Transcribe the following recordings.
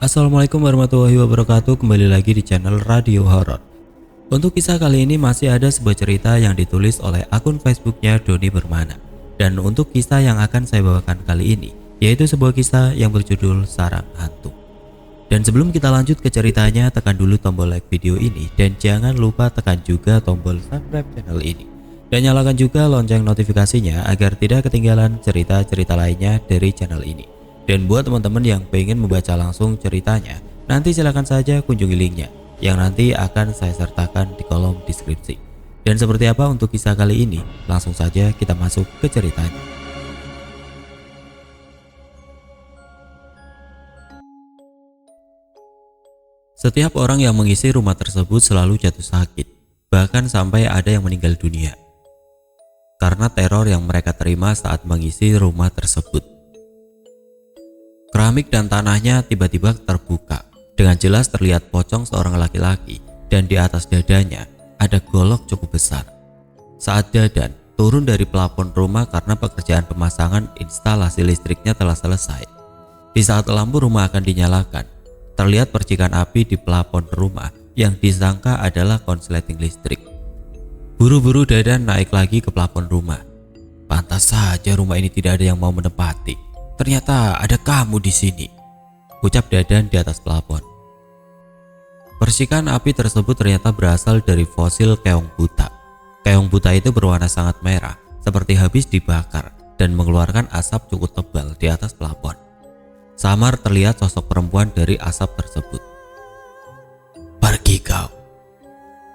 Assalamualaikum warahmatullahi wabarakatuh. Kembali lagi di channel Radio Horor. Untuk kisah kali ini masih ada sebuah cerita yang ditulis oleh akun Facebooknya Doni Bermana. Dan untuk kisah yang akan saya bawakan kali ini yaitu sebuah kisah yang berjudul Sarang Hantu. Dan sebelum kita lanjut ke ceritanya, tekan dulu tombol like video ini dan jangan lupa tekan juga tombol subscribe channel ini. Dan nyalakan juga lonceng notifikasinya agar tidak ketinggalan cerita-cerita lainnya dari channel ini. Dan buat teman-teman yang pengen membaca langsung ceritanya, nanti silahkan saja kunjungi linknya yang nanti akan saya sertakan di kolom deskripsi. Dan seperti apa untuk kisah kali ini, langsung saja kita masuk ke ceritanya. Setiap orang yang mengisi rumah tersebut selalu jatuh sakit, bahkan sampai ada yang meninggal dunia karena teror yang mereka terima saat mengisi rumah tersebut. Keramik dan tanahnya tiba-tiba terbuka. Dengan jelas terlihat pocong seorang laki-laki dan di atas dadanya ada golok cukup besar. Saat Dadan turun dari plafon rumah karena pekerjaan pemasangan instalasi listriknya telah selesai. Di saat lampu rumah akan dinyalakan, terlihat percikan api di plafon rumah yang disangka adalah konsleting listrik. Buru-buru Dadan naik lagi ke plafon rumah. Pantas saja rumah ini tidak ada yang mau menempati. Ternyata ada kamu di sini, ucap Dadan di atas plafon. Percikan api tersebut ternyata berasal dari fosil keong buta. Keong buta itu berwarna sangat merah, seperti habis dibakar dan mengeluarkan asap cukup tebal di atas plafon. Samar terlihat sosok perempuan dari asap tersebut. Pergi kau.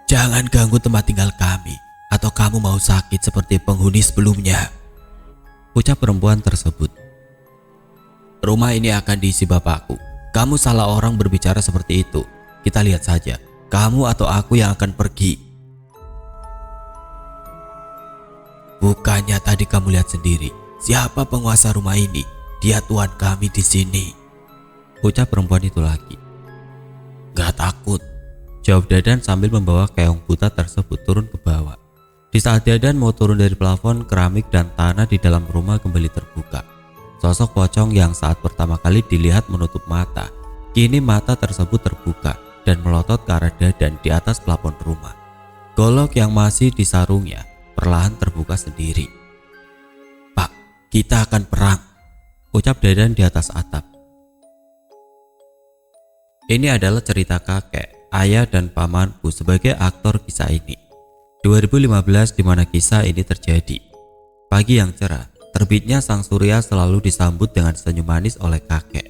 Jangan ganggu tempat tinggal kami, atau kamu mau sakit seperti penghuni sebelumnya, ucap perempuan tersebut. Rumah ini akan diisi bapakku. Kamu salah orang berbicara seperti itu. Kita lihat saja, kamu atau aku yang akan pergi. Bukannya tadi kamu lihat sendiri siapa penguasa rumah ini? Dia tuan kami di sini, ucap perempuan itu lagi. Gak takut, jawab Dadan sambil membawa keong buta tersebut turun ke bawah. Di saat Dadan mau turun dari plafon, keramik dan tanah di dalam rumah kembali terbuka. Sosok pocong yang saat pertama kali dilihat menutup mata, kini mata tersebut terbuka dan melotot ke arah Dadan di atas plafon rumah. Golok yang masih disarungnya perlahan terbuka sendiri. Pak, kita akan perang, ucap Dadan di atas atap. Ini adalah cerita kakek, ayah dan pamanku sebagai aktor kisah ini. 2015 di mana kisah ini terjadi. Pagi yang cerah, terbitnya sang surya selalu disambut dengan senyum manis oleh kakek.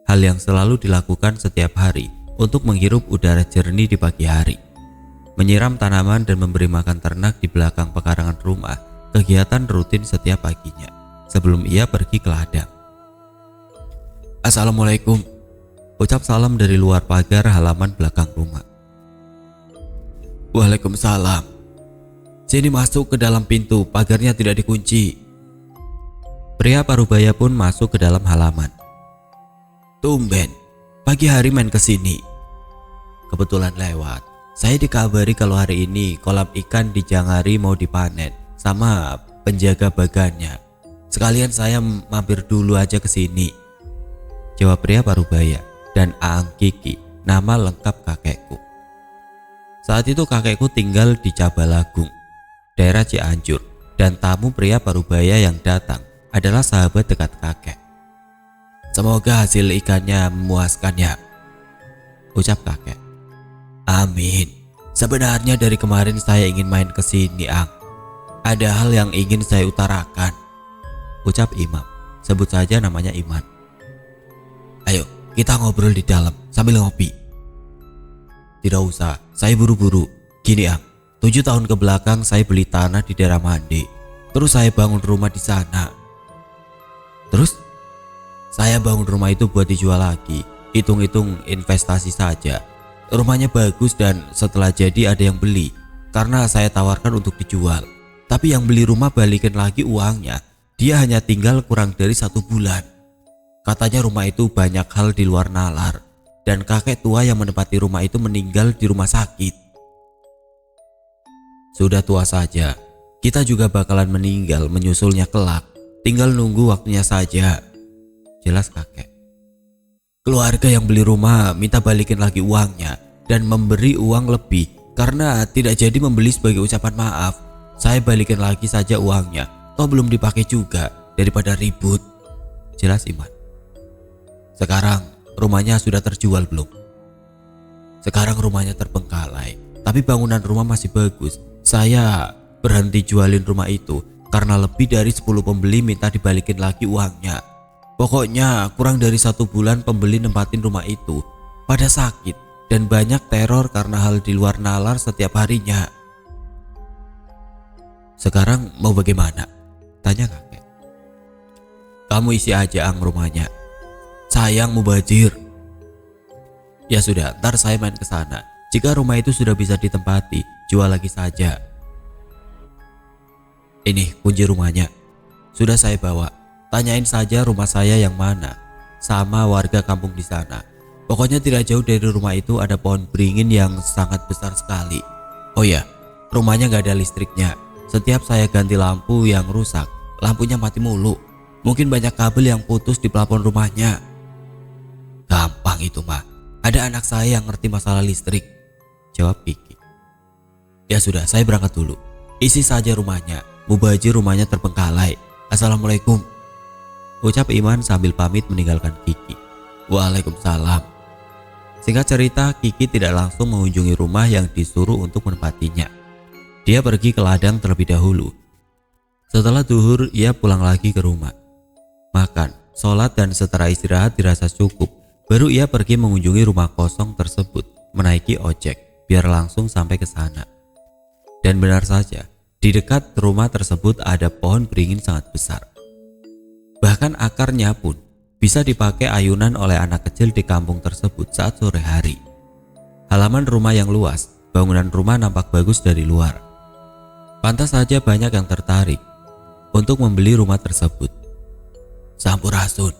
Hal yang selalu dilakukan setiap hari untuk menghirup udara jernih di pagi hari. Menyiram tanaman dan memberi makan ternak di belakang pekarangan rumah, kegiatan rutin setiap paginya sebelum ia pergi ke ladang. Assalamualaikum, ucap salam dari luar pagar halaman belakang rumah. Waalaikumsalam. Sini masuk ke dalam pintu, pagarnya tidak dikunci. Pria parubaya pun masuk ke dalam halaman. Tumben, pagi hari main ke sini. Kebetulan lewat. Saya dikabari kalau hari ini kolam ikan di Jangari mau dipanen sama penjaga bagannya. Sekalian saya mampir dulu aja ke sini, jawab pria parubaya. Dan Aang Kiki, nama lengkap kakekku. Saat itu kakekku tinggal di Cabalagung, daerah Cianjur, dan tamu pria parubaya yang datang adalah sahabat dekat kakek. Semoga hasil ikannya memuaskan ya, ucap kakek. Amin. Sebenarnya dari kemarin saya ingin main ke sini, Ang. Ada hal yang ingin saya utarakan, ucap Imam. Sebut saja namanya Iman. Ayo, kita ngobrol di dalam sambil ngopi. Tidak usah, saya buru-buru. Gini, Ang. 7 tahun ke belakang saya beli tanah di daerah Mande. Terus saya bangun rumah di sana. Terus? Saya bangun rumah itu buat dijual lagi. Hitung-hitung investasi saja. Rumahnya bagus dan setelah jadi ada yang beli. Karena saya tawarkan untuk dijual. Tapi yang beli rumah balikin lagi uangnya. Dia hanya tinggal kurang dari 1 bulan. Katanya rumah itu banyak hal di luar nalar. Dan kakek tua yang menempati rumah itu meninggal di rumah sakit. Sudah tua saja. Kita juga bakalan meninggal menyusulnya kelak. Tinggal nunggu waktunya saja, jelas kakek. Keluarga yang beli rumah minta balikin lagi uangnya dan memberi uang lebih karena tidak jadi membeli sebagai ucapan maaf. Saya balikin lagi saja uangnya, toh belum dipakai juga, daripada ribut. Jelas Iman. Sekarang rumahnya sudah terjual belum? Sekarang rumahnya terbengkalai, tapi bangunan rumah masih bagus. Saya berhenti jualin rumah itu karena lebih dari 10 pembeli minta dibalikin lagi uangnya. Pokoknya kurang dari 1 bulan pembeli nempatin rumah itu. Pada sakit dan banyak teror karena hal di luar nalar setiap harinya. Sekarang mau bagaimana? Tanya kakek. Kamu isi aja Ang rumahnya. Sayang mubazir. Ya sudah, ntar saya main ke sana. Jika rumah itu sudah bisa ditempati, jual lagi saja. Ini kunci rumahnya. Sudah saya bawa. Tanyain saja rumah saya yang mana, sama warga kampung di sana. Pokoknya tidak jauh dari rumah itu ada pohon beringin yang sangat besar sekali. Oh ya, rumahnya gak ada listriknya. Setiap saya ganti lampu yang rusak, lampunya mati mulu. Mungkin banyak kabel yang putus di plafon rumahnya. Gampang itu mah. Ada anak saya yang ngerti masalah listrik, jawab Kiki. Ya sudah, saya berangkat dulu. Isi saja rumahnya. Mubazir rumahnya terbengkalai. Assalamualaikum, ucap Iman sambil pamit meninggalkan Kiki. Waalaikumsalam. Singkat cerita, Kiki tidak langsung mengunjungi rumah yang disuruh untuk menempatinya. Dia pergi ke ladang terlebih dahulu. Setelah duhur, ia pulang lagi ke rumah. Makan, sholat dan setelah istirahat dirasa cukup. Baru ia pergi mengunjungi rumah kosong tersebut, menaiki ojek biar langsung sampai ke sana. Dan benar saja, di dekat rumah tersebut ada pohon beringin sangat besar. Bahkan akarnya pun bisa dipakai ayunan oleh anak kecil di kampung tersebut saat sore hari. Halaman rumah yang luas, bangunan rumah nampak bagus dari luar. Pantas saja banyak yang tertarik untuk membeli rumah tersebut. Sampurasun,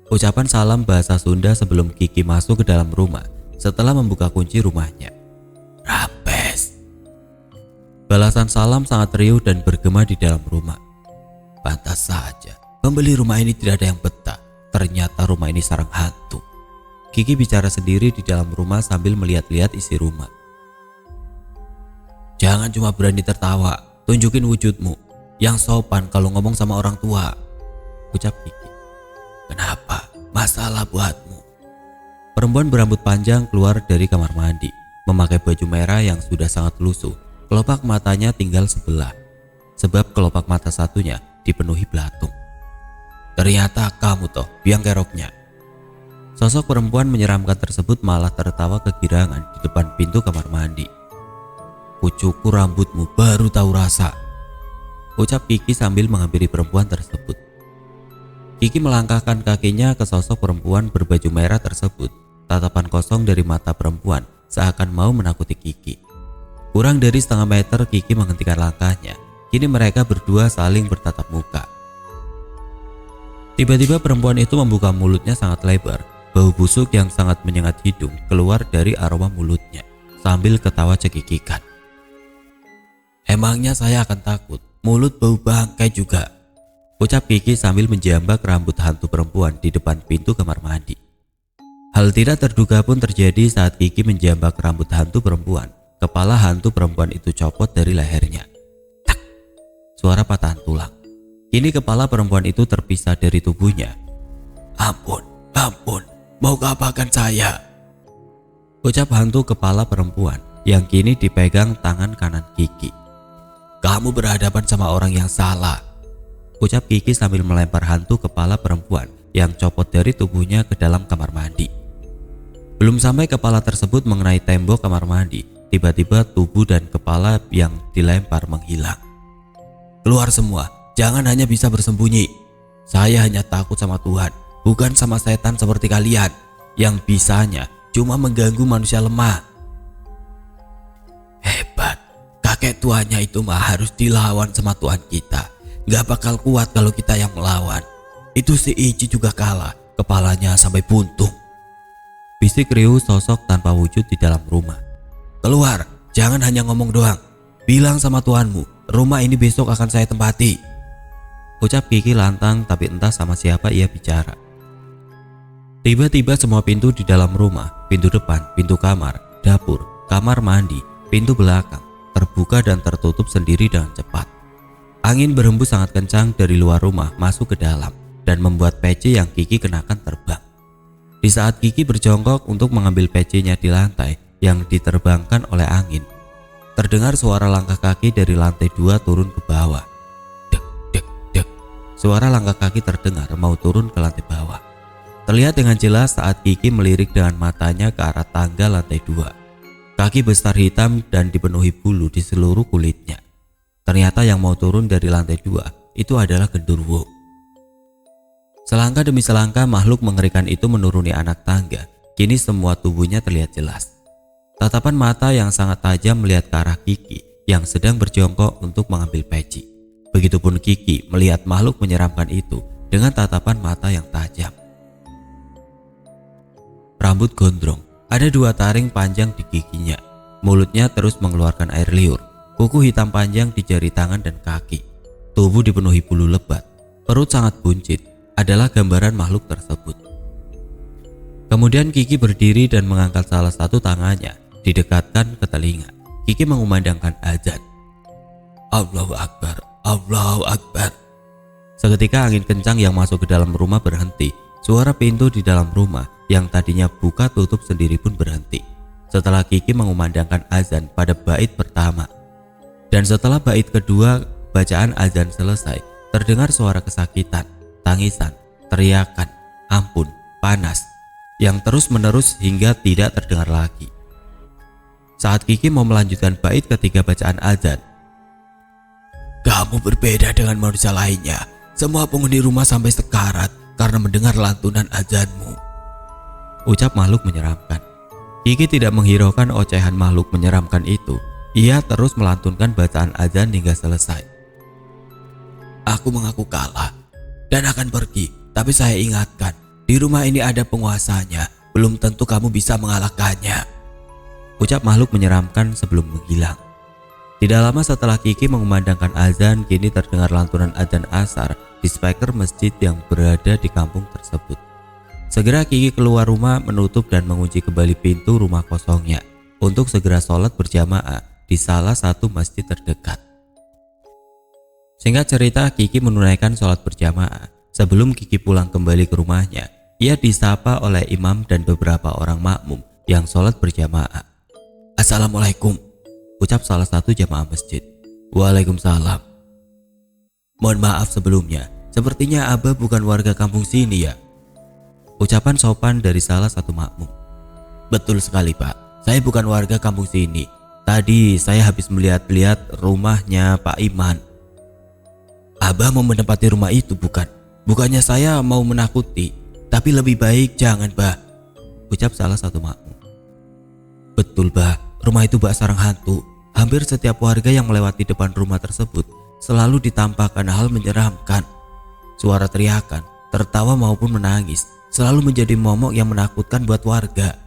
ucapan salam bahasa Sunda sebelum Kiki masuk ke dalam rumah setelah membuka kunci rumahnya. Rapes. Balasan salam sangat riuh dan bergema di dalam rumah. Pantas saja, pembeli rumah ini tidak ada yang betah. Ternyata rumah ini sarang hantu. Kiki bicara sendiri di dalam rumah sambil melihat-lihat isi rumah. Jangan cuma berani tertawa, tunjukin wujudmu. Yang sopan kalau ngomong sama orang tua, ucap Kiki. Kenapa? Masalah buatmu. Perempuan berambut panjang keluar dari kamar mandi, memakai baju merah yang sudah sangat lusuh. Kelopak matanya tinggal sebelah, sebab kelopak mata satunya dipenuhi belatung. Ternyata kamu toh biang keroknya. Sosok perempuan menyeramkan tersebut malah tertawa kegirangan di depan pintu kamar mandi. Kucukur rambutmu baru tahu rasa, ucap Kiki sambil menghampiri perempuan tersebut. Kiki melangkahkan kakinya ke sosok perempuan berbaju merah tersebut. Tatapan kosong dari mata perempuan seakan mau menakuti Kiki. Kurang dari setengah meter Kiki menghentikan langkahnya. Kini mereka berdua saling bertatap muka. Tiba-tiba perempuan itu membuka mulutnya sangat lebar. Bau busuk yang sangat menyengat hidung keluar dari aroma mulutnya sambil ketawa cekikikan. Emangnya saya akan takut, mulut bau bangkai juga, ucap Kiki sambil menjambak rambut hantu perempuan di depan pintu kamar mandi. Hal tidak terduga pun terjadi saat Kiki menjambak rambut hantu perempuan. Kepala hantu perempuan itu copot dari lehernya. Tak, suara patahan tulang. Kini kepala perempuan itu terpisah dari tubuhnya. Ampun, ampun, mau apakan saya? Ucap hantu kepala perempuan yang kini dipegang tangan kanan Kiki. Kamu berhadapan sama orang yang salah, ucap Kiki sambil melempar hantu kepala perempuan yang copot dari tubuhnya ke dalam kamar mandi. Belum sampai kepala tersebut mengenai tembok kamar mandi, tiba-tiba tubuh dan kepala yang dilempar menghilang. Keluar semua, jangan hanya bisa bersembunyi. Saya hanya takut sama Tuhan, bukan sama setan seperti kalian yang bisanya cuma mengganggu manusia lemah. Hebat. Kakek tuanya itu mah harus dilawan sama Tuhan kita. Gak bakal kuat kalau kita yang melawan. Itu si Ici juga kalah, kepalanya sampai buntung. Bisik riuh sosok tanpa wujud di dalam rumah. Keluar, jangan hanya ngomong doang. Bilang sama Tuhanmu, rumah ini besok akan saya tempati, ucap Kiki lantang, tapi entah sama siapa ia bicara. Tiba-tiba semua pintu di dalam rumah, pintu depan, pintu kamar, dapur, kamar mandi, pintu belakang, terbuka dan tertutup sendiri dengan cepat. Angin berhembus sangat kencang dari luar rumah masuk ke dalam dan membuat peci yang Kiki kenakan terbang. Di saat Kiki berjongkok untuk mengambil pecinya di lantai yang diterbangkan oleh angin, terdengar suara langkah kaki dari lantai 2 turun ke bawah. Dek, dek, dek. Suara langkah kaki terdengar mau turun ke lantai bawah. Terlihat dengan jelas saat Kiki melirik dengan matanya ke arah tangga lantai 2. Kaki besar hitam dan dipenuhi bulu di seluruh kulitnya. Ternyata yang mau turun dari lantai 2 itu adalah genderuwo. Selangkah demi selangkah makhluk mengerikan itu menuruni anak tangga. Kini semua tubuhnya terlihat jelas. Tatapan mata yang sangat tajam melihat ke arah Kiki yang sedang berjongkok untuk mengambil peci. Begitupun Kiki melihat makhluk menyeramkan itu dengan tatapan mata yang tajam. Rambut gondrong, ada 2 taring panjang di giginya. Mulutnya terus mengeluarkan air liur. Kuku hitam panjang di jari tangan dan kaki. Tubuh dipenuhi bulu lebat. Perut sangat buncit adalah gambaran makhluk tersebut. Kemudian Kiki berdiri dan mengangkat salah satu tangannya, didekatkan ke telinga. Kiki mengumandangkan azan. Allahu Akbar, Allahu Akbar. Seketika angin kencang yang masuk ke dalam rumah berhenti. Suara pintu di dalam rumah yang tadinya buka tutup sendiri pun berhenti setelah Kiki mengumandangkan azan pada bait pertama. Dan setelah bait kedua bacaan azan selesai, terdengar suara kesakitan, tangisan, teriakan, ampun, panas yang terus menerus hingga tidak terdengar lagi. Saat Kiki mau melanjutkan bait ketiga bacaan azan, kamu berbeda dengan manusia lainnya. Semua penghuni rumah sampai sekarat karena mendengar lantunan azanmu, ucap makhluk menyeramkan. Kiki tidak menghiraukan ocehan makhluk menyeramkan itu. Ia terus melantunkan bacaan azan hingga selesai. Aku mengaku kalah dan akan pergi, tapi saya ingatkan, di rumah ini ada penguasanya, belum tentu kamu bisa mengalahkannya, ucap makhluk menyeramkan sebelum menghilang. Tidak lama setelah Kiki mengumandangkan azan, kini terdengar lantunan azan asar di speaker masjid yang berada di kampung tersebut. Segera Kiki keluar rumah, menutup dan mengunci kembali pintu rumah kosongnya untuk segera sholat berjamaah di salah satu masjid terdekat. Singkat cerita, Kiki menunaikan sholat berjamaah. Sebelum Kiki pulang kembali ke rumahnya, ia disapa oleh imam dan beberapa orang makmum yang sholat berjamaah. Assalamualaikum, ucap salah satu jamaah masjid. Waalaikumsalam. Mohon maaf sebelumnya, sepertinya Abah bukan warga kampung sini ya, ucapan sopan dari salah satu makmum. Betul sekali Pak, saya bukan warga kampung sini. Tadi saya habis melihat-lihat rumahnya Pak Iman. Abah mau menempati rumah itu bukan? Bukannya saya mau menakuti, tapi lebih baik jangan Bah, ucap salah satu makmum. Betul Bah, rumah itu bak sarang hantu. Hampir setiap warga yang melewati depan rumah tersebut selalu ditampakkan hal menyeramkan. Suara teriakan, tertawa maupun menangis selalu menjadi momok yang menakutkan buat warga.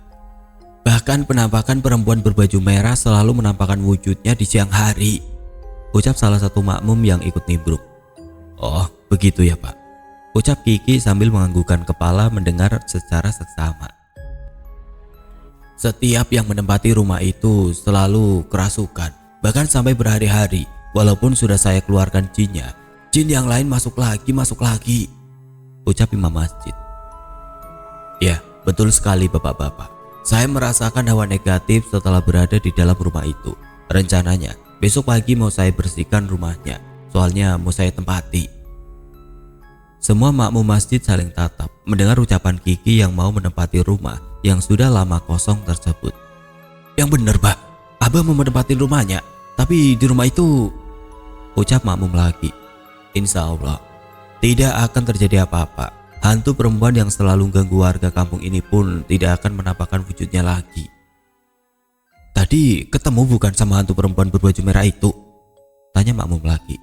Bahkan penampakan perempuan berbaju merah selalu menampakkan wujudnya di siang hari, ucap salah satu makmum yang ikut nimbrung. Oh begitu ya Pak, ucap Kiki sambil menganggukkan kepala mendengar secara seksama. Setiap yang menempati rumah itu selalu kerasukan, bahkan sampai berhari-hari. Walaupun sudah saya keluarkan jinnya, jin yang lain masuk lagi, ucap imam masjid. Ya betul sekali bapak-bapak. Saya merasakan hawa negatif setelah berada di dalam rumah itu. Rencananya besok pagi mau saya bersihkan rumahnya, soalnya mau saya tempati. Semua makmum masjid saling tatap mendengar ucapan Kiki yang mau menempati rumah yang sudah lama kosong tersebut. Yang benar Bah, Abah mau menempati rumahnya, tapi di rumah itu, ucap makmum lagi. Insya Allah tidak akan terjadi apa-apa. Hantu perempuan yang selalu ganggu warga kampung ini pun tidak akan menampakkan wujudnya lagi. Tadi ketemu bukan sama hantu perempuan berbaju merah itu? Tanya makmum lagi.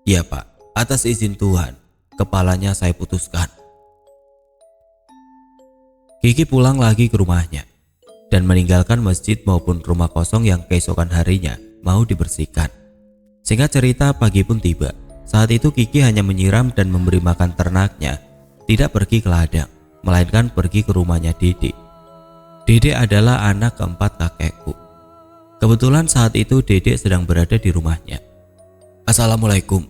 Iya Pak, atas izin Tuhan, kepalanya saya putuskan. Kiki pulang lagi ke rumahnya dan meninggalkan masjid maupun rumah kosong yang keesokan harinya mau dibersihkan. Singkat cerita, pagi pun tiba. Saat itu Kiki hanya menyiram dan memberi makan ternaknya, tidak pergi ke ladang. melainkan pergi ke rumahnya Dede. Dede adalah anak keempat kakekku. Kebetulan saat itu Dede sedang berada di rumahnya. "Assalamualaikum,"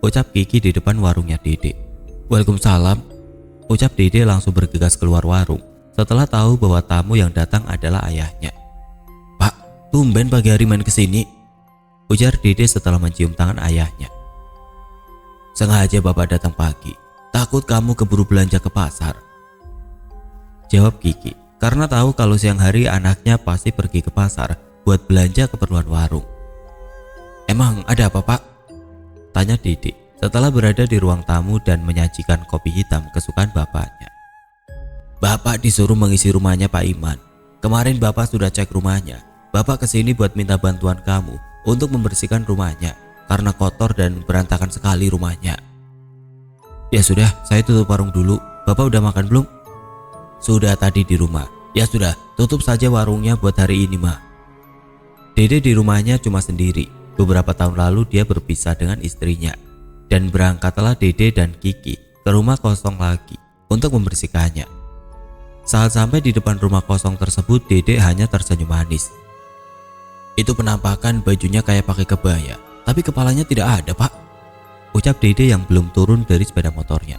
ucap Kiki di depan warungnya Dede. "Waalaikumsalam," ucap Dede langsung bergegas keluar warung setelah tahu bahwa tamu yang datang adalah ayahnya. "Pak, tumben pagi hari main kesini," ujar Dede setelah mencium tangan ayahnya. "Sengaja bapak datang pagi, takut kamu keburu belanja ke pasar," jawab Kiki, karena tahu kalau siang hari anaknya pasti pergi ke pasar buat belanja keperluan warung. "Emang ada apa, Pak?" tanya Dede setelah berada di ruang tamu dan menyajikan kopi hitam kesukaan bapaknya. "Bapak disuruh mengisi rumahnya Pak Iman. Kemarin bapak sudah cek rumahnya. Bapak kesini buat minta bantuan kamu untuk membersihkan rumahnya karena kotor dan berantakan sekali rumahnya." "Ya sudah, saya tutup warung dulu. Bapak udah makan belum?" "Sudah tadi di rumah." "Ya sudah, tutup saja warungnya buat hari ini, mah." Dede di rumahnya cuma sendiri. Beberapa tahun lalu dia berpisah dengan istrinya, dan berangkatlah Dede dan Kiki ke rumah kosong lagi untuk membersihkannya. Saat sampai di depan rumah kosong tersebut, Dede hanya tersenyum manis. "Itu penampakan bajunya kayak pakai kebaya, tapi kepalanya tidak ada, Pak," ucap Dede yang belum turun dari sepeda motornya.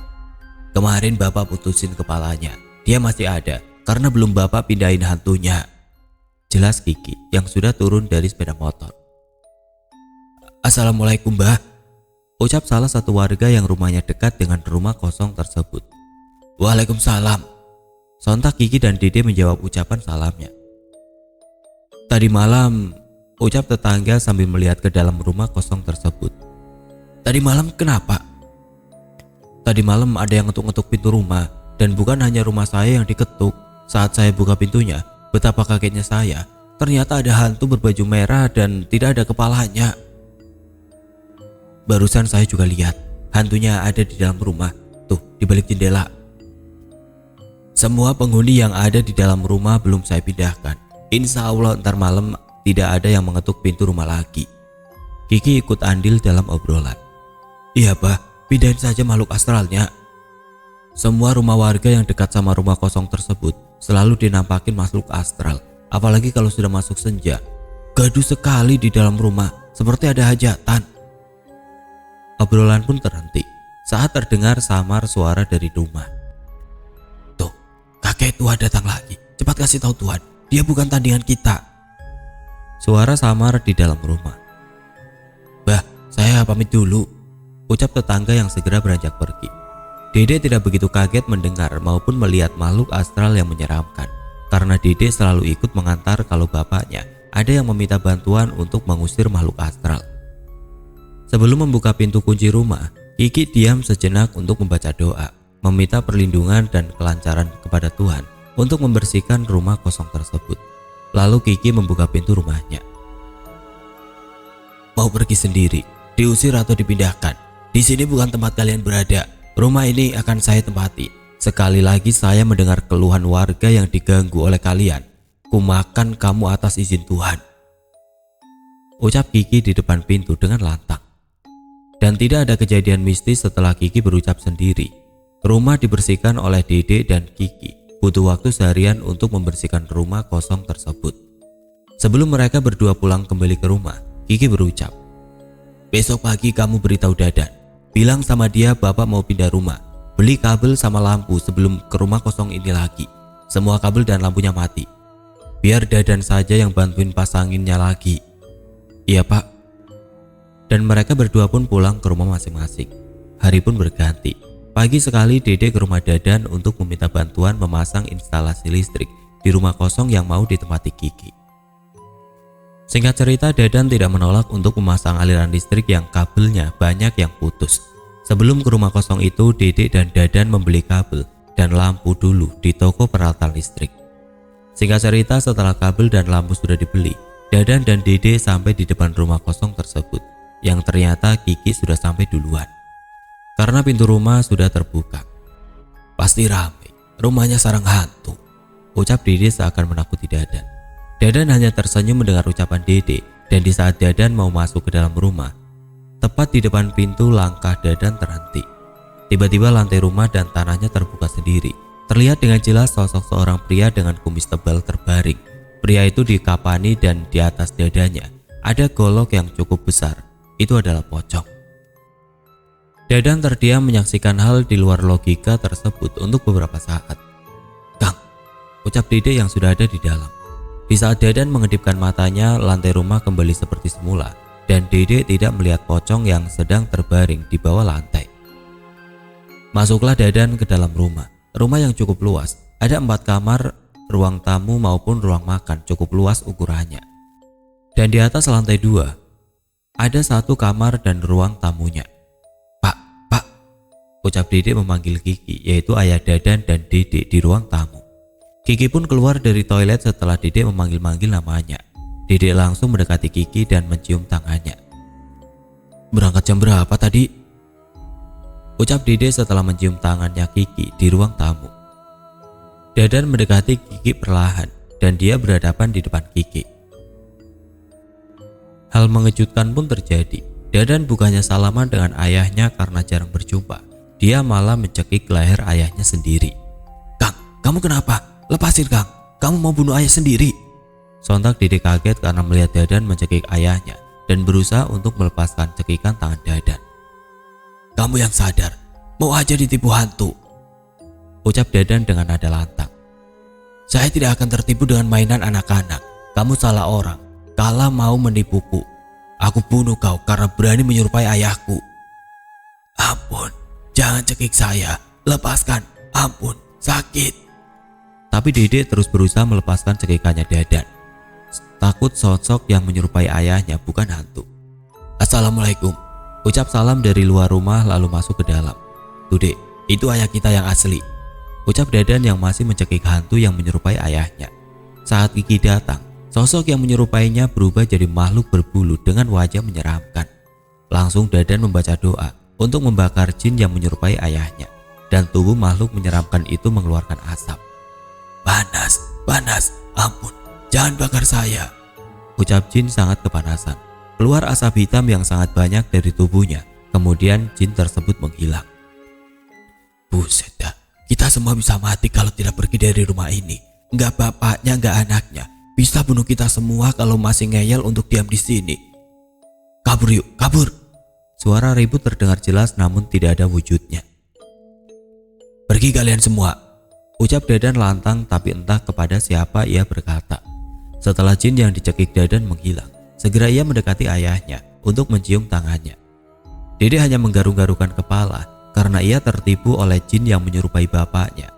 "Kemarin bapak putusin kepalanya, dia masih ada karena belum bapak pindahin hantunya," jelas Kiki yang sudah turun dari sepeda motor. "Assalamualaikum, Mbah," ucap salah satu warga yang rumahnya dekat dengan rumah kosong tersebut. "Waalaikumsalam," sontak Kiki dan Dede menjawab ucapan salamnya. "Tadi malam," ucap tetangga sambil melihat ke dalam rumah kosong tersebut. "Tadi malam kenapa?" "Tadi malam ada yang ngetuk-ngetuk pintu rumah, dan bukan hanya rumah saya yang diketuk. Saat saya buka pintunya, betapa kagetnya saya. Ternyata ada hantu berbaju merah dan tidak ada kepalanya. Barusan saya juga lihat, hantunya ada di dalam rumah, tuh di balik jendela. Semua penghuni yang ada di dalam rumah belum saya pindahkan. Insya Allah ntar malam tidak ada yang mengetuk pintu rumah lagi." Kiki ikut andil dalam obrolan. "Iya, Bah, pindahin saja makhluk astralnya." Semua rumah warga yang dekat sama rumah kosong tersebut selalu dinampakin makhluk astral, apalagi kalau sudah masuk senja. Gaduh sekali di dalam rumah, seperti ada hajatan. Obrolan pun terhenti saat terdengar samar suara dari rumah. "Tuh, kakek tua datang lagi. Cepat kasih tahu Tuhan, dia bukan tandingan kita." Suara samar di dalam rumah. "Bah, saya pamit dulu," ucap tetangga yang segera beranjak pergi. Dede tidak begitu kaget mendengar maupun melihat makhluk astral yang menyeramkan, karena Dede selalu ikut mengantar kalau bapaknya ada yang meminta bantuan untuk mengusir makhluk astral. Sebelum membuka pintu kunci rumah, Kiki diam sejenak untuk membaca doa, meminta perlindungan dan kelancaran kepada Tuhan untuk membersihkan rumah kosong tersebut. Lalu Kiki membuka pintu rumahnya. "Mau pergi sendiri, diusir atau dipindahkan? Di sini bukan tempat kalian berada. Rumah ini akan saya tempati. Sekali lagi saya mendengar keluhan warga yang diganggu oleh kalian, kumakan kamu atas izin Tuhan," ucap Kiki di depan pintu dengan lantang. Dan tidak ada kejadian mistis setelah Kiki berucap sendiri. Rumah dibersihkan oleh Dede dan Kiki butuh waktu seharian untuk membersihkan rumah kosong tersebut. Sebelum mereka berdua pulang kembali ke rumah, Kiki berucap, "Besok pagi kamu beritahu Dadan. Bilang sama dia bapak mau pindah rumah. Beli kabel sama lampu sebelum ke rumah kosong ini lagi. Semua kabel dan lampunya mati. Biar Dadan saja yang bantuin pasanginnya lagi." "Iya, Pak." Dan mereka berdua pun pulang ke rumah masing-masing. Hari pun berganti. Pagi sekali Dede ke rumah Dadan untuk meminta bantuan memasang instalasi listrik di rumah kosong yang mau ditempati Kiki. Singkat cerita, Dadan tidak menolak untuk memasang aliran listrik yang kabelnya banyak yang putus. Sebelum ke rumah kosong itu, Dede dan Dadan membeli kabel dan lampu dulu di toko peralatan listrik. Singkat cerita, setelah kabel dan lampu sudah dibeli, Dadan dan Dede sampai di depan rumah kosong tersebut, yang ternyata Kiki sudah sampai duluan. Karena pintu rumah sudah terbuka. "Pasti ramai, rumahnya sarang hantu," ucap Dede seakan menakuti Dadan. Dadan hanya tersenyum mendengar ucapan Dede, dan di saat Dadan mau masuk ke dalam rumah, tepat di depan pintu langkah Dadan terhenti. Tiba-tiba lantai rumah dan tanahnya terbuka sendiri, Terlihat dengan jelas sosok seorang pria dengan kumis tebal terbaring. Pria itu dikapani dan di atas dadanya ada golok yang cukup besar. Itu adalah pocong. Dadan terdiam menyaksikan hal di luar logika tersebut untuk beberapa saat. "Kang," ucap Dede yang sudah ada di dalam. Di saat Dadan mengedipkan matanya, lantai rumah kembali seperti semula dan Dede tidak melihat pocong yang sedang terbaring di bawah lantai. Masuklah Dadan ke dalam rumah. Rumah yang cukup luas, ada 4 kamar, ruang tamu maupun ruang makan cukup luas ukurannya. Dan di atas lantai 2, ada 1 kamar dan ruang tamunya. Pak, ucap Dede memanggil Kiki, yaitu ayah Dadan dan Dede di ruang tamu. Kiki pun keluar dari toilet setelah Dede memanggil-manggil namanya. Dede langsung mendekati Kiki dan mencium tangannya. "Berangkat jam berapa tadi?" ucap Dede setelah mencium tangannya Kiki di ruang tamu. Dadan mendekati Kiki perlahan dan dia berhadapan di depan Kiki. Hal mengejutkan pun terjadi. Dadan bukannya salaman dengan ayahnya karena jarang berjumpa. Dia malah mencekik leher ayahnya sendiri. "Kang, kamu kenapa? Lepasin Kang, kamu mau bunuh ayah sendiri." Sontak Dede kaget karena melihat Dadan mencekik ayahnya dan berusaha untuk melepaskan cekikan tangan Dadan. "Kamu yang sadar, mau aja ditipu hantu," ucap Dadan dengan nada lantang. "Saya tidak akan tertipu dengan mainan anak-anak. Kamu salah orang. Kala mau menipuku, aku bunuh kau karena berani menyerupai ayahku." "Ampun, jangan cekik saya. Lepaskan, ampun, sakit." Tapi Dede terus berusaha melepaskan cekikannya Dadan. Takut sosok yang menyerupai ayahnya bukan hantu. "Assalamualaikum," ucap salam dari luar rumah lalu masuk ke dalam. "Tuh Dek, itu ayah kita yang asli," ucap Dadan yang masih mencekik hantu yang menyerupai ayahnya. Saat Kiki datang, sosok yang menyerupainya berubah jadi makhluk berbulu dengan wajah menyeramkan. Langsung Dadan membaca doa untuk membakar jin yang menyerupai ayahnya, dan tubuh makhluk menyeramkan itu mengeluarkan asap. "Panas, panas, ampun, jangan bakar saya," ucap jin sangat kepanasan. Keluar asap hitam yang sangat banyak dari tubuhnya. Kemudian jin tersebut menghilang. "Buset dah, kita semua bisa mati kalau tidak pergi dari rumah ini. Nggak bapaknya, nggak anaknya. Bisa bunuh kita semua kalau masih ngeyel untuk diam di sini. Kabur yuk, kabur." Suara ribut terdengar jelas namun tidak ada wujudnya. "Pergi kalian semua," ucap Dadan lantang, tapi entah kepada siapa ia berkata. Setelah jin yang dicekik Dadan menghilang, segera ia mendekati ayahnya untuk mencium tangannya. Dede hanya menggaruk-garukan kepala karena ia tertipu oleh jin yang menyerupai bapaknya.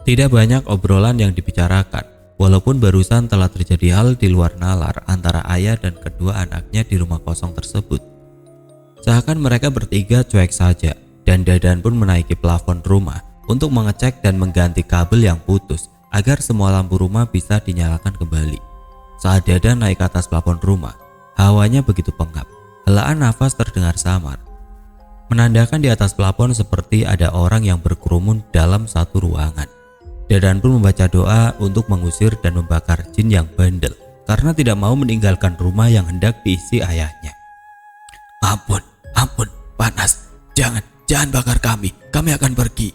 Tidak banyak obrolan yang dibicarakan, walaupun barusan telah terjadi hal di luar nalar antara ayah dan kedua anaknya di rumah kosong tersebut. Seakan mereka bertiga cuek saja, dan Dadan pun menaiki plafon rumah untuk mengecek dan mengganti kabel yang putus agar semua lampu rumah bisa dinyalakan kembali. Saat Dadan naik ke atas plafon rumah, hawanya begitu pengap, helaan nafas terdengar samar, menandakan di atas plafon seperti ada orang yang berkerumun dalam satu ruangan. Dadan pun membaca doa untuk mengusir dan membakar jin yang bandel karena tidak mau meninggalkan rumah yang hendak diisi ayahnya. "Ampun, ampun, panas, jangan bakar kami akan pergi."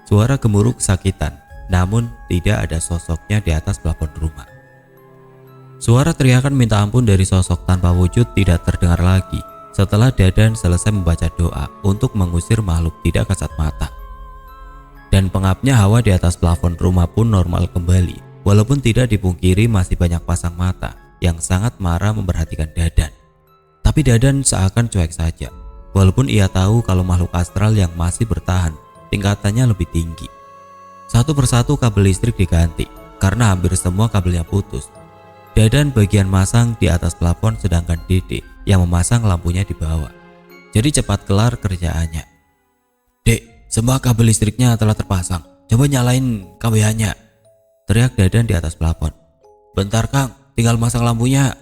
Suara gemuruh kesakitan, namun tidak ada sosoknya di atas plafon rumah. Suara teriakan minta ampun dari sosok tanpa wujud tidak terdengar lagi setelah Dadan selesai membaca doa untuk mengusir makhluk tidak kasat mata. Dan pengapnya hawa di atas plafon rumah pun normal kembali, walaupun tidak dipungkiri masih banyak pasang mata yang sangat marah memperhatikan Dadan. Tapi Dadan seakan cuek saja, walaupun ia tahu kalau makhluk astral yang masih bertahan tingkatannya lebih tinggi. Satu persatu kabel listrik diganti karena hampir semua kabelnya putus. Dadan bagian masang di atas plafon sedangkan Dede yang memasang lampunya di bawah. Jadi cepat kelar kerjaannya. "Dek, semua kabel listriknya telah terpasang. Coba nyalain KWH-nya," teriak Dadan di atas plafon. "Bentar Kang, tinggal masang lampunya."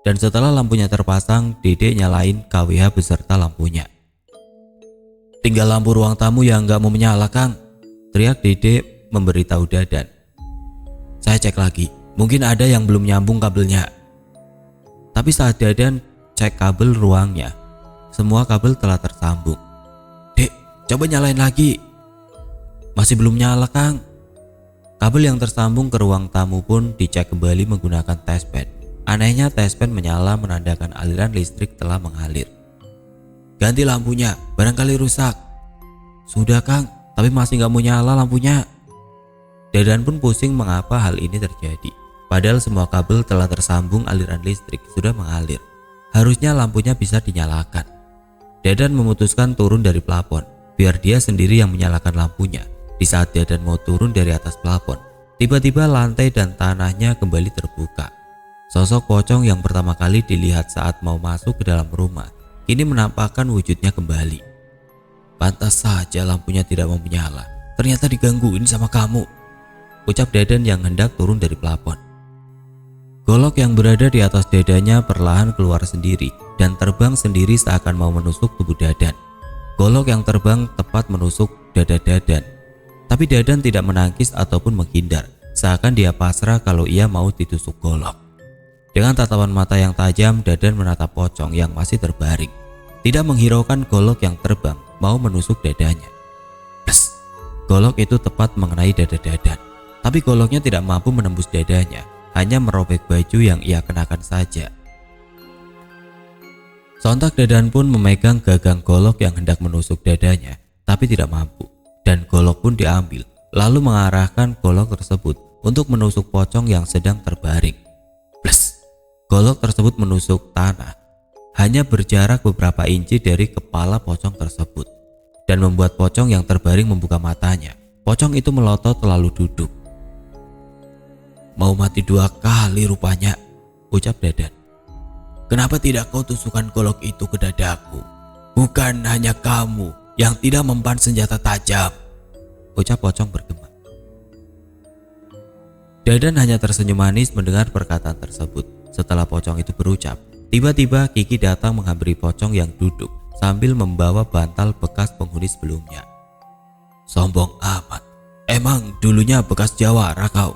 Dan setelah lampunya terpasang, Dede nyalain KWH beserta lampunya. "Tinggal lampu ruang tamu yang nggak mau menyala Kang," teriak Dede memberitahu Dadan. "Saya cek lagi. Mungkin ada yang belum nyambung kabelnya." Tapi saat Dadan cek kabel ruangnya, semua kabel telah tersambung. "Dek, coba nyalain lagi." Masih belum nyala, Kang. Kabel yang tersambung ke ruang tamu pun dicek kembali menggunakan tesped. Anehnya tesped menyala menandakan aliran listrik telah mengalir. Ganti lampunya, barangkali rusak. Sudah, Kang, tapi masih nggak mau nyala lampunya. Dadan pun pusing mengapa hal ini terjadi. Padahal semua kabel telah tersambung, aliran listrik sudah mengalir. Harusnya lampunya bisa dinyalakan. Dadan memutuskan turun dari plafon, biar dia sendiri yang menyalakan lampunya. Di saat Dadan mau turun dari atas plafon, tiba-tiba lantai dan tanahnya kembali terbuka. Sosok pocong yang pertama kali dilihat saat mau masuk ke dalam rumah, kini menampakkan wujudnya kembali. Pantas saja lampunya tidak mau menyala, ternyata digangguin sama kamu, ucap Dadan yang hendak turun dari plafon. Golok yang berada di atas dadanya perlahan keluar sendiri dan terbang sendiri seakan mau menusuk tubuh Dadan. Golok yang terbang tepat menusuk dada Dadan. Tapi Dadan tidak menangkis ataupun menghindar, seakan dia pasrah kalau ia mau ditusuk golok. Dengan tatapan mata yang tajam, Dadan menatap pocong yang masih terbaring. Tidak menghiraukan golok yang terbang mau menusuk dadanya. Pes, golok itu tepat mengenai dada Dadan. Tapi goloknya tidak mampu menembus dadanya, hanya merobek baju yang ia kenakan saja. Sontak Dadan pun memegang gagang golok yang hendak menusuk dadanya, tapi tidak mampu. Dan golok pun diambil, lalu mengarahkan golok tersebut untuk menusuk pocong yang sedang terbaring. Plus, golok tersebut menusuk tanah, hanya berjarak beberapa inci dari kepala pocong tersebut, dan membuat pocong yang terbaring membuka matanya. Pocong itu melotot lalu duduk. Mau mati 2 kali rupanya, ucap Dadan. Kenapa tidak kau tusukkan golok itu ke dadaku? Bukan hanya kamu yang tidak mempan senjata tajam, ucap pocong bergema. Dadan hanya tersenyum manis mendengar perkataan tersebut. Setelah pocong itu berucap, tiba-tiba Kiki datang menghampiri pocong yang duduk sambil membawa bantal bekas penghuni sebelumnya. Sombong amat, emang dulunya bekas jawara kau,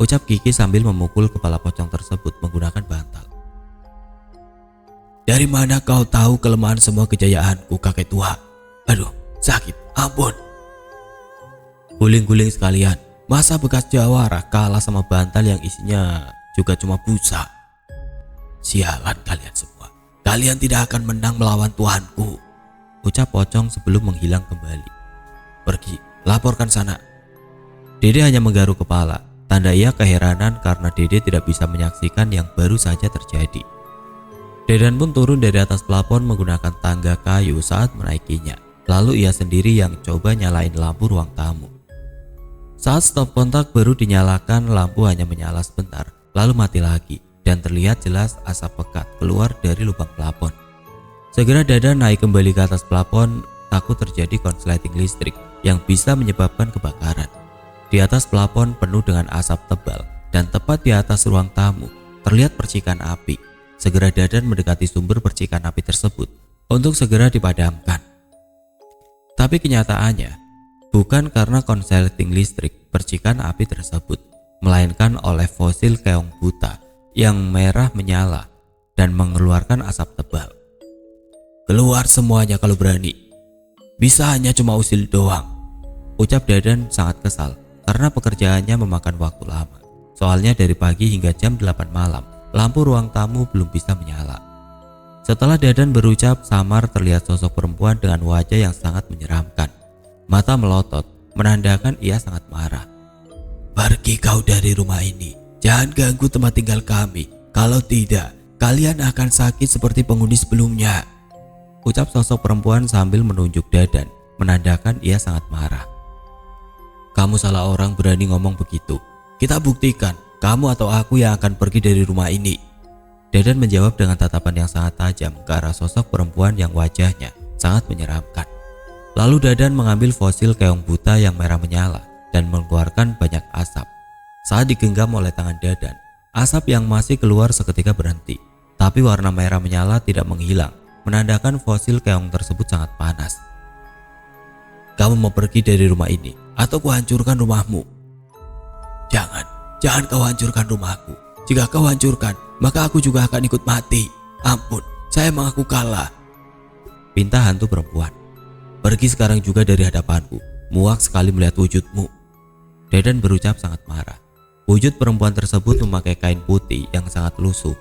ucap Kiki sambil memukul kepala pocong tersebut menggunakan bantal. Dari mana kau tahu kelemahan semua kejayaanku, kakek tua? Aduh, sakit, ampun. Guling-guling sekalian, masa bekas jawara kalah sama bantal yang isinya juga cuma busa? Sialan kalian semua, kalian tidak akan menang melawan tuanku, ucap pocong sebelum menghilang kembali. Pergi, laporkan sana. Dede hanya menggaruk kepala, tanda ia keheranan karena Dede tidak bisa menyaksikan yang baru saja terjadi. Dadan pun turun dari atas plafon menggunakan tangga kayu saat menaikinya. Lalu ia sendiri yang coba nyalain lampu ruang tamu. Saat stop kontak baru dinyalakan, lampu hanya menyala sebentar, lalu mati lagi dan terlihat jelas asap pekat keluar dari lubang plafon. Segera Dadan naik kembali ke atas plafon, takut terjadi konsleting listrik yang bisa menyebabkan kebakaran. Di atas plafon penuh dengan asap tebal dan tepat di atas ruang tamu terlihat percikan api. Segera Dadan mendekati sumber percikan api tersebut untuk segera dipadamkan. Tapi kenyataannya bukan karena konsleting listrik percikan api tersebut, melainkan oleh fosil keong buta yang merah menyala dan mengeluarkan asap tebal. Keluar semuanya kalau berani. Bisa hanya cuma usil doang, ucap Dadan sangat kesal karena pekerjaannya memakan waktu lama. Soalnya dari pagi hingga jam 8 malam lampu ruang tamu belum bisa menyala. Setelah Dadan berucap, samar terlihat sosok perempuan dengan wajah yang sangat menyeramkan. Mata melotot, menandakan ia sangat marah. Pergi kau dari rumah ini, jangan ganggu tempat tinggal kami. Kalau tidak, kalian akan sakit seperti penghuni sebelumnya, ucap sosok perempuan sambil menunjuk Dadan, menandakan ia sangat marah. Kamu salah orang berani ngomong begitu. Kita buktikan kamu atau aku yang akan pergi dari rumah ini. Dadan menjawab dengan tatapan yang sangat tajam ke arah sosok perempuan yang wajahnya sangat menyeramkan. Lalu Dadan mengambil fosil keong buta yang merah menyala dan mengeluarkan banyak asap. Saat digenggam oleh tangan Dadan, asap yang masih keluar seketika berhenti. Tapi warna merah menyala tidak menghilang, menandakan fosil keong tersebut sangat panas. Kamu mau pergi dari rumah ini atau kuhancurkan rumahmu? Jangan kau hancurkan rumahku. Jika kau hancurkan, maka aku juga akan ikut mati. Ampun, saya mengaku kalah, pinta hantu perempuan. Pergi sekarang juga dari hadapanku. muak sekali melihat wujudmu. Dadan berucap sangat marah. Wujud perempuan tersebut memakai kain putih yang sangat lusuh.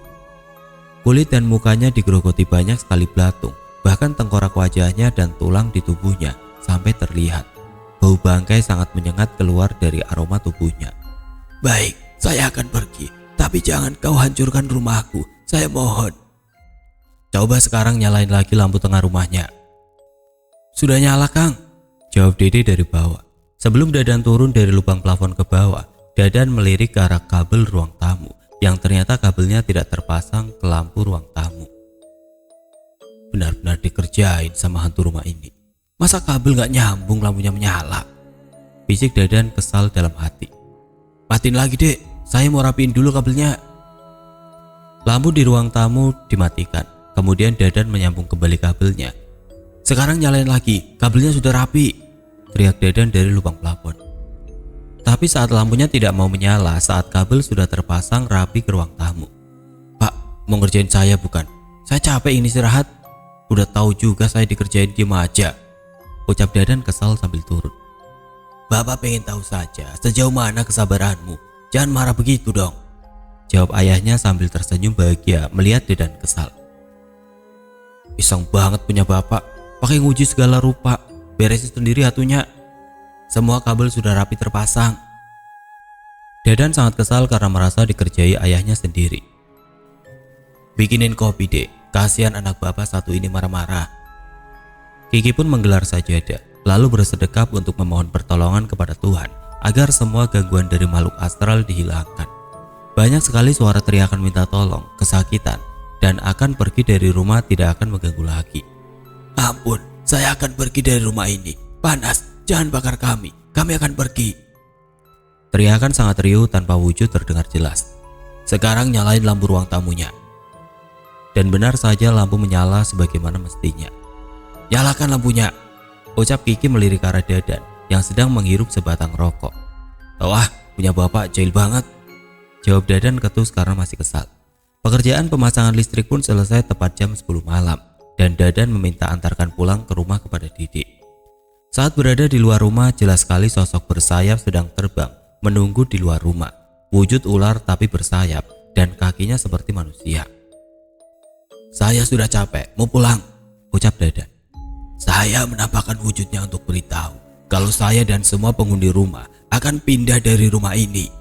Kulit dan mukanya digerogoti banyak sekali belatung, bahkan tengkorak wajahnya dan tulang di tubuhnya sampai terlihat. Bau bangkai sangat menyengat keluar dari aroma tubuhnya. Baik, saya akan pergi, tapi jangan kau hancurkan rumahku, saya mohon. Coba sekarang nyalain lagi lampu tengah rumahnya. Sudah nyala, Kang, jawab Dede dari bawah. Sebelum Dadan turun dari lubang plafon ke bawah, Dadan melirik ke arah kabel ruang tamu yang ternyata kabelnya tidak terpasang ke lampu ruang tamu. Benar-benar dikerjain sama hantu rumah ini. Masa kabel gak nyambung lampunya menyala? Bisik Dadan kesal dalam hati. Matiin lagi, Dek, saya mau rapiin dulu kabelnya. Lampu di ruang tamu dimatikan. Kemudian Dadan menyambung kembali kabelnya. Sekarang nyalain lagi, kabelnya sudah rapi, teriak Dadan dari lubang plafon. Tapi saat lampunya tidak mau menyala saat kabel sudah terpasang rapi ke ruang tamu. Pak, mau ngerjain saya bukan? Saya capek ini istirahat. Udah tahu juga saya dikerjain, diem aja, ucap Dadan kesal sambil turun. Bapak pengen tahu saja sejauh mana kesabaranmu. Jangan marah begitu dong, jawab ayahnya sambil tersenyum bahagia melihat Dadan kesal. Iseng banget punya bapak, pakai nguji segala rupa, beresin sendiri hatunya. Semua kabel sudah rapi terpasang. Dadan sangat kesal karena merasa dikerjai ayahnya sendiri. Bikinin kopi, Dek, kasihan anak bapak satu ini marah-marah. Kiki pun menggelar sajadah, lalu bersedekap untuk memohon pertolongan kepada Tuhan agar semua gangguan dari makhluk astral dihilangkan. Banyak sekali suara teriakan minta tolong, kesakitan, dan akan pergi dari rumah tidak akan mengganggu lagi. Ampun, saya akan pergi dari rumah ini. Panas, jangan bakar kami akan pergi. Teriakan sangat riuh tanpa wujud terdengar jelas. Sekarang nyalain lampu ruang tamunya. Dan benar saja lampu menyala sebagaimana mestinya. Nyalakan lampunya, ucap Kiki melirik arah Dadan yang sedang menghirup sebatang rokok. Wah, punya bapak jahil banget, jawab Dadan ketus karena masih kesal. Pekerjaan pemasangan listrik pun selesai tepat jam 10 malam dan Dadan meminta antarkan pulang ke rumah kepada Dede. Saat berada di luar rumah, jelas sekali sosok bersayap sedang terbang menunggu di luar rumah. Wujud ular tapi bersayap dan kakinya seperti manusia. Saya sudah capek, mau pulang, ucap Dadan. Saya menampakkan wujudnya untuk beritahu kalau saya dan semua penghuni rumah akan pindah dari rumah ini,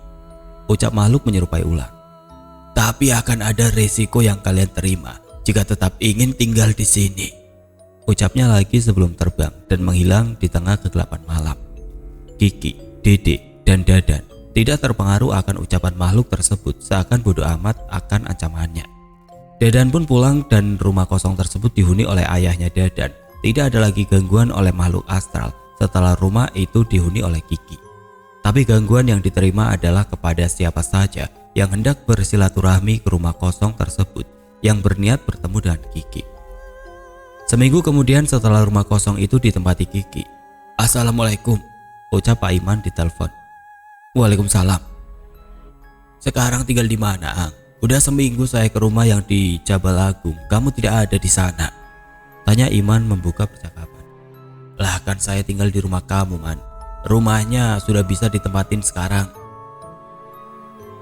ucap makhluk menyerupai ular. Tapi akan ada resiko yang kalian terima jika tetap ingin tinggal di sini, ucapnya lagi sebelum terbang dan menghilang di tengah kegelapan malam. Kiki, Dede, dan Dadan tidak terpengaruh akan ucapan makhluk tersebut, seakan bodoh amat akan ancamannya. Dadan pun pulang dan rumah kosong tersebut dihuni oleh ayahnya Dadan. Tidak ada lagi gangguan oleh makhluk astral setelah rumah itu dihuni oleh Kiki. Tapi gangguan yang diterima adalah kepada siapa saja yang hendak bersilaturahmi ke rumah kosong tersebut yang berniat bertemu dengan Kiki. Seminggu kemudian setelah rumah kosong itu ditempati Kiki. Assalamualaikum, ucap Pak Iman di telepon. Waalaikumsalam. Sekarang tinggal di mana, Ang? Udah seminggu saya ke rumah yang di Jabal Agung, kamu tidak ada di sana, tanya Iman membuka percakapan. Lah kan saya tinggal di rumah kamu, Man. Rumahnya sudah bisa ditempatin sekarang.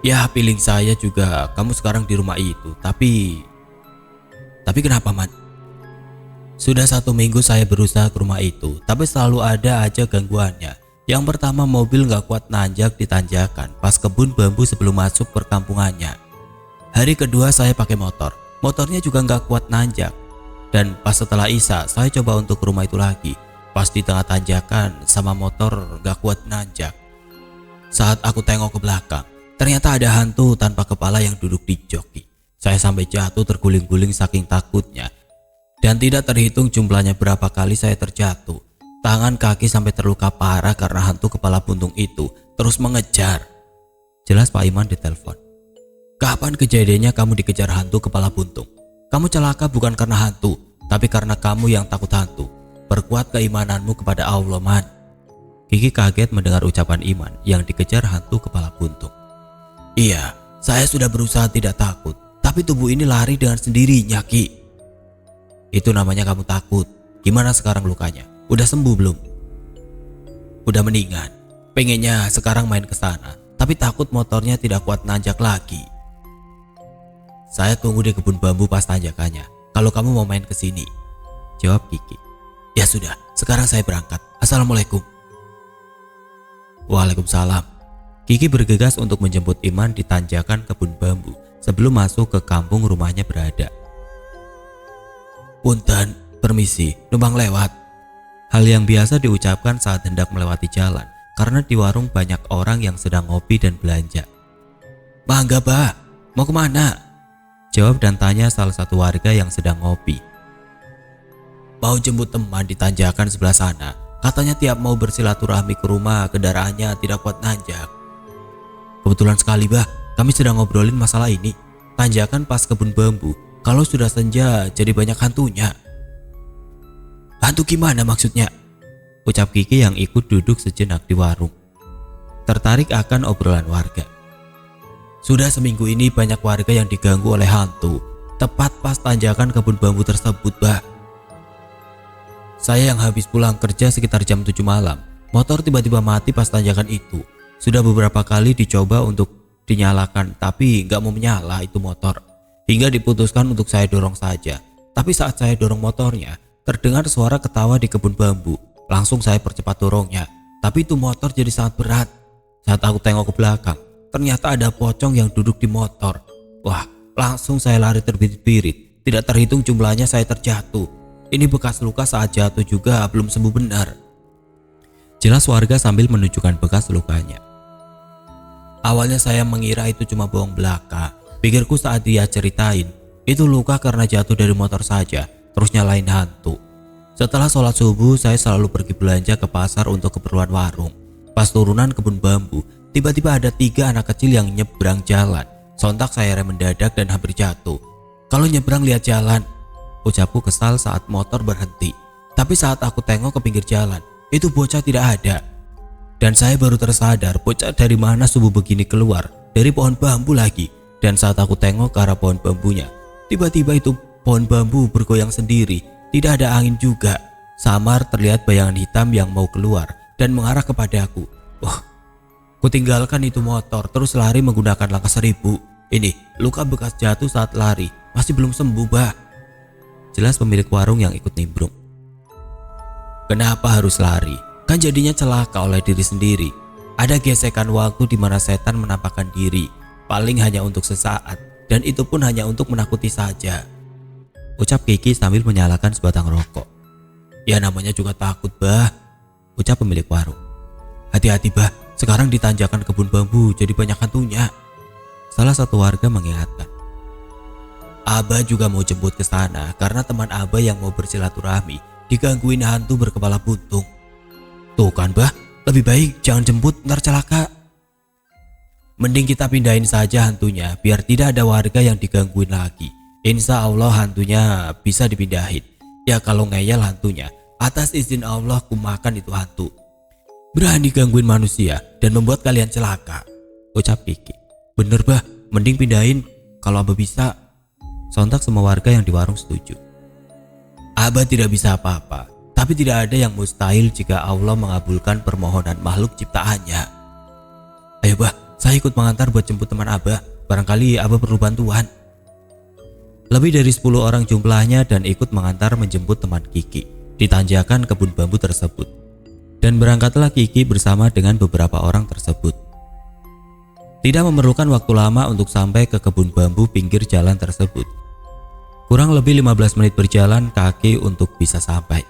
Ya feeling saya juga kamu sekarang di rumah itu. Tapi kenapa, Man? Sudah 1 minggu saya berusaha ke rumah itu, tapi selalu ada aja gangguannya. Yang pertama, mobil gak kuat nanjak di tanjakan pas kebun bambu sebelum masuk perkampungannya. Hari kedua saya pakai motor, motornya juga gak kuat nanjak. Dan pas setelah Isya saya coba untuk ke rumah itu lagi. Pas di tengah tanjakan sama motor gak kuat nanjak. Saat aku tengok ke belakang, ternyata ada hantu tanpa kepala yang duduk di joki. Saya sampai jatuh terguling-guling saking takutnya. Dan tidak terhitung jumlahnya berapa kali saya terjatuh. Tangan kaki sampai terluka parah karena hantu kepala buntung itu terus mengejar. Jelas Pak Iman di telepon. Kapan kejadiannya kamu dikejar hantu kepala buntung? Kamu celaka bukan karena hantu, tapi karena kamu yang takut hantu. Perkuat keimananmu kepada Allah, Man. Kiki kaget mendengar ucapan Iman yang dikejar hantu kepala buntung. Iya, saya sudah berusaha tidak takut, tapi tubuh ini lari dengan sendirinya, Ki. Itu namanya kamu takut. Gimana sekarang lukanya? Udah sembuh belum? Udah mendingan. Pengennya sekarang main ke sana, tapi takut motornya tidak kuat nanjak lagi. Saya tunggu di kebun bambu pas tanjakannya. Kalau kamu mau main ke sini, jawab Kiki. Ya sudah, sekarang saya berangkat. Assalamualaikum. Waalaikumsalam. Kiki bergegas untuk menjemput Iman di tanjakan kebun bambu sebelum masuk ke kampung rumahnya berada. Punten, permisi, numpang lewat. Hal yang biasa diucapkan saat hendak melewati jalan karena di warung banyak orang yang sedang ngopi dan belanja. Mangga, Bah. Mau kemana? Jawab dan tanya salah satu warga yang sedang ngopi. Mau jemput teman di tanjakan sebelah sana. Katanya tiap mau bersilaturahmi ke rumah kendaraannya tidak kuat nanjak. Kebetulan sekali, Bah. Kami sedang ngobrolin masalah ini. Tanjakan pas kebun bambu. Kalau sudah senja jadi banyak hantunya. Hantu gimana maksudnya? Ucap Kiki yang ikut duduk sejenak di warung. Tertarik akan obrolan warga. Sudah seminggu ini banyak warga yang diganggu oleh hantu. Tepat pas tanjakan kebun bambu tersebut, Bah. Saya yang habis pulang kerja sekitar jam 7 malam. Motor tiba-tiba mati pas tanjakan itu. Sudah beberapa kali dicoba untuk dinyalakan, tapi nggak mau menyala itu motor. Hingga diputuskan untuk saya dorong saja. Tapi saat saya dorong motornya, terdengar suara ketawa di kebun bambu. Langsung saya percepat dorongnya. Tapi itu motor jadi sangat berat. Saat aku tengok ke belakang, ternyata ada pocong yang duduk di motor. Wah, langsung saya lari terbirit-birit. Tidak terhitung jumlahnya saya terjatuh. Ini bekas luka saat jatuh juga belum sembuh benar. Jelas warga sambil menunjukkan bekas lukanya. Awalnya saya mengira itu cuma bohong belaka. Pikirku saat dia ceritain, itu luka karena jatuh dari motor saja, terus nyalain hantu. Setelah sholat subuh, saya selalu pergi belanja ke pasar untuk keperluan warung. Pas turunan kebun bambu, tiba-tiba ada 3 anak kecil yang nyebrang jalan. Sontak saya rem mendadak dan hampir jatuh. Kalau nyebrang lihat jalan, ucapku kesal saat motor berhenti. Tapi saat aku tengok ke pinggir jalan, itu bocah tidak ada. Dan saya baru tersadar bocah dari mana subuh begini keluar, dari pohon bambu lagi. Dan saat aku tengok ke arah pohon bambunya, tiba-tiba itu pohon bambu bergoyang sendiri. Tidak ada angin juga. Samar terlihat bayangan hitam yang mau keluar dan mengarah kepadaku. Wah, kutinggalkan itu motor terus lari menggunakan langkah 1000. Ini luka bekas jatuh saat lari, masih belum sembuh, Bah. Jelas pemilik warung yang ikut nimbrung. Kenapa harus lari? Kan jadinya celaka oleh diri sendiri. Ada gesekan waktu di mana setan menampakkan diri, paling hanya untuk sesaat, dan itu pun hanya untuk menakuti saja. Ucap Kiki sambil menyalakan sebatang rokok. Ya namanya juga takut, Bah. Ucap pemilik warung. Hati-hati, Bah, sekarang di tanjakan kebun bambu jadi banyak hantunya. Salah satu warga mengingatkan. Abah juga mau jemput ke sana karena teman Abah yang mau bersilaturahmi digangguin hantu berkepala buntung. Tuh kan, Bah, lebih baik jangan jemput, ntar celaka. Mending kita pindahin saja hantunya biar tidak ada warga yang digangguin lagi. Insya Allah hantunya bisa dipindahin. Ya kalau ngeyel hantunya, atas izin Allah ku makan itu hantu. Berani gangguin manusia dan membuat kalian celaka, ucap Kiki. Bener, Bah, mending pindahin kalau Abah bisa. Sontak semua warga yang di warung setuju. Abah tidak bisa apa-apa, tapi tidak ada yang mustahil jika Allah mengabulkan permohonan makhluk ciptaannya. Ayo, Bah, saya ikut mengantar buat jemput teman Abah. Barangkali Abah perlu bantuan. Lebih dari 10 orang jumlahnya dan ikut mengantar menjemput teman Kiki di tanjakan kebun bambu tersebut. Dan berangkatlah Kiki bersama dengan beberapa orang tersebut. Tidak memerlukan waktu lama untuk sampai ke kebun bambu pinggir jalan tersebut. Kurang lebih 15 menit berjalan kaki untuk bisa sampai.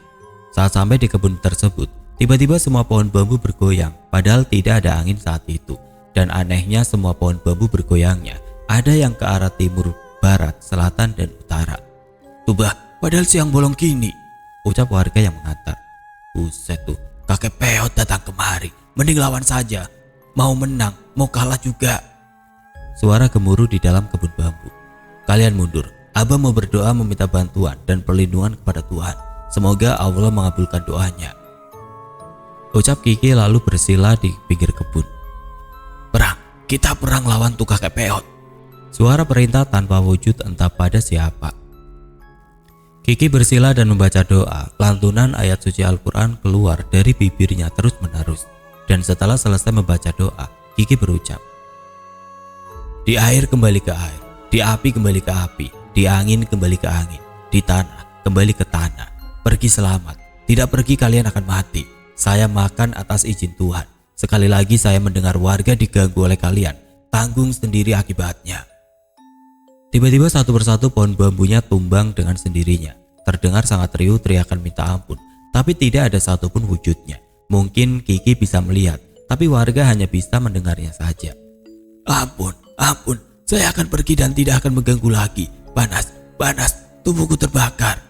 Saat sampai di kebun tersebut, tiba-tiba semua pohon bambu bergoyang, padahal tidak ada angin saat itu. Dan anehnya semua pohon bambu bergoyangnya ada yang ke arah timur, barat, selatan, dan utara. Tuh, Bah, padahal siang bolong gini, ucap warga yang mengantar. Buset tuh, kakek peot datang kemari. Mending lawan saja. Mau menang, mau kalah juga. Suara gemuruh di dalam kebun bambu. Kalian mundur. Abah mau berdoa meminta bantuan dan perlindungan kepada Tuhan. Semoga Allah mengabulkan doanya, ucap Kiki lalu bersila di pinggir kebun. Perang, kita perang lawan tuh kakek peot. Suara perintah tanpa wujud entah pada siapa. Kiki bersila dan membaca doa. Lantunan ayat suci Al-Quran keluar dari bibirnya terus-menerus. Dan setelah selesai membaca doa, Kiki berucap, "Di air kembali ke air, di api kembali ke api, di angin kembali ke angin, di tanah kembali ke tanah. Pergi selamat, tidak pergi kalian akan mati. Saya makan atas izin Tuhan. Sekali lagi saya mendengar warga diganggu oleh kalian, tanggung sendiri akibatnya." Tiba-tiba satu persatu pohon bambunya tumbang dengan sendirinya. Terdengar sangat riuh teriakan minta ampun, tapi tidak ada satupun wujudnya. Mungkin Kiki bisa melihat, tapi warga hanya bisa mendengarnya saja. "Ampun, ampun, saya akan pergi dan tidak akan mengganggu lagi. Panas, panas, tubuhku terbakar."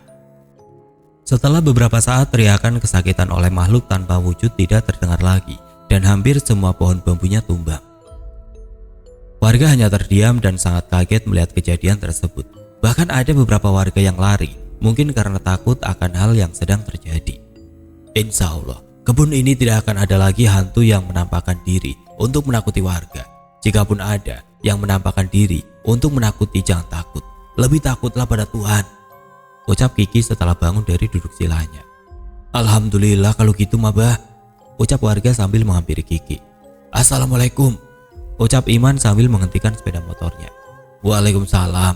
Setelah beberapa saat teriakan kesakitan oleh makhluk tanpa wujud tidak terdengar lagi, dan hampir semua pohon bambunya tumbang. Warga hanya terdiam dan sangat kaget melihat kejadian tersebut. Bahkan ada beberapa warga yang lari, mungkin karena takut akan hal yang sedang terjadi. Insya Allah, kebun ini tidak akan ada lagi hantu yang menampakkan diri untuk menakuti warga. Jikapun ada yang menampakkan diri untuk menakuti, jangan takut. Lebih takutlah pada Tuhan, ucap Kiki setelah bangun dari duduk silanya. Alhamdulillah kalau gitu Mabah, ucap warga sambil menghampiri Kiki. Assalamualaikum, ucap Iman sambil menghentikan sepeda motornya. Waalaikumsalam.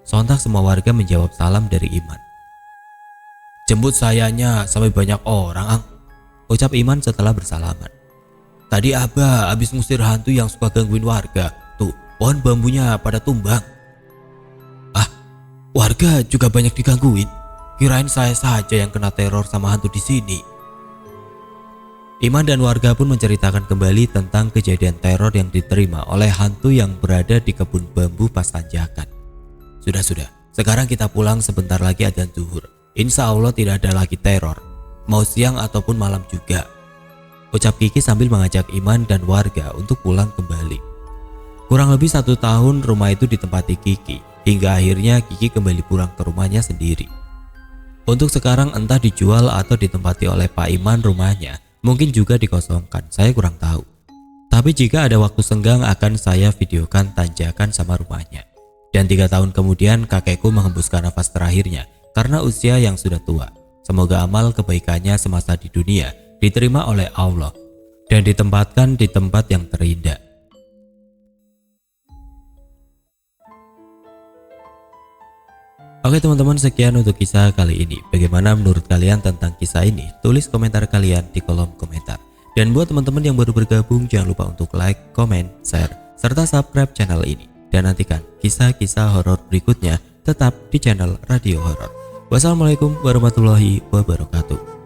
Sontak semua warga menjawab salam dari Iman. Jemput sayanya sampai banyak orang, Ang, ucap Iman setelah bersalaman. Tadi Abah habis ngusir hantu yang suka gangguin warga. Tuh, pohon bambunya pada tumbang. Ah, warga juga banyak digangguin. Kirain saya saja yang kena teror sama hantu di sini. Iman dan warga pun menceritakan kembali tentang kejadian teror yang diterima oleh hantu yang berada di kebun bambu pas tanjakan. Sudah, sekarang kita pulang, sebentar lagi adzan zuhur. Insya Allah tidak ada lagi teror, mau siang ataupun malam juga, ucap Kiki sambil mengajak Iman dan warga untuk pulang kembali. Kurang lebih 1 tahun rumah itu ditempati Kiki, hingga akhirnya Kiki kembali pulang ke rumahnya sendiri. Untuk sekarang entah dijual atau ditempati oleh Pak Iman rumahnya, mungkin juga dikosongkan, saya kurang tahu. Tapi jika ada waktu senggang akan saya videokan tanjakan sama rumahnya. Dan 3 tahun kemudian kakekku menghembuskan nafas terakhirnya karena usia yang sudah tua. Semoga amal kebaikannya semasa di dunia diterima oleh Allah dan ditempatkan di tempat yang terindah. Oke teman-teman, sekian untuk kisah kali ini. Bagaimana menurut kalian tentang kisah ini? Tulis komentar kalian di kolom komentar. Dan buat teman-teman yang baru bergabung, jangan lupa untuk like, komen, share, serta subscribe channel ini. Dan nantikan kisah-kisah horor berikutnya tetap di channel Radio Horor. Wassalamualaikum warahmatullahi wabarakatuh.